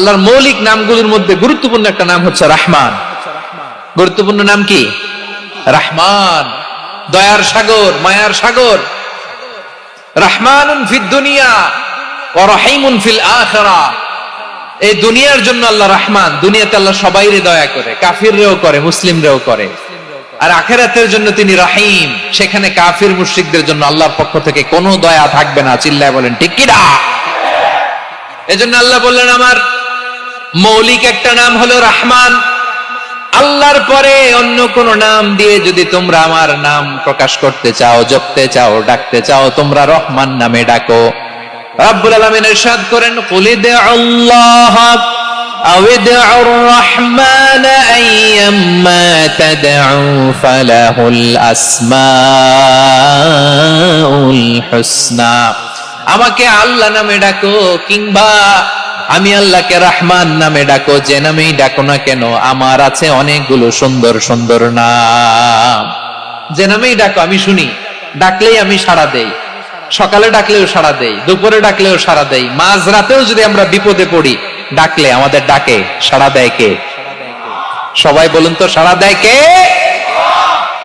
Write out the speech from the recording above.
আল্লাহর মৌলিক নামগুলোর মধ্যে গুরুত্বপূর্ণ একটা নাম হচ্ছে রহমান। গুরুত্বপূর্ণ নাম কি? রহমান, দয়ার সাগর, মায়ার সাগর। রহমানুন ফিদ দুনিয়া ওয়া রহিমুন ফিল আখিরাহ। এই দুনিয়ার জন্য আল্লাহ রহমান, দুনিয়াতে আল্লাহ সবাইরে দয়া করে, কাফিররেও করে, মুসলিমরেও করে। আর আখিরাতের জন্য তিনি রহিম, সেখানে কাফির মুশরিকদের জন্য আল্লাহর পক্ষ থেকে কোনো দয়া থাকবে না। চিল্লায় বলেন ঠিক কি না? এজন্য আল্লাহ বললেন আমার মৌলিক একটা নাম হলো রহমান। আল্লাহর পরে অন্য কোন নাম দিয়ে যদি তোমরা আমার নাম প্রকাশ করতে চাও, জপতে চাও, ডাকতে চাও, তোমরা রহমান নামে ডাকো। রব্বুল আলামিন ইরশাদ করেন, কুলিদুল্লাহ আও ইদউর রহমান আইয়াম্মা তাদউ ফালাহুল আসমাউল হুসনা। আমাকে আল্লাহ নামে ডাকো কিংবা আমি আল্লাহকে রহমান নামে ডাকো, যে নামেই ডাকো না কেন আমার আছে অনেকগুলো সুন্দর সুন্দর নাম। যে নামেই ডাকো আমি শুনি, ডাকলেই আমি সাড়া দেই। সকালে ডাকলেও সাড়া দেই, দুপুরে ডাকলেও সাড়া দেই, মাঝ রাতেও যদি আমরা বিপদে পড়ি ডাকলে আমাদের ডাকে সাড়া দেয় কে? সবাই বলুন তো, সাড়া দেয় কে?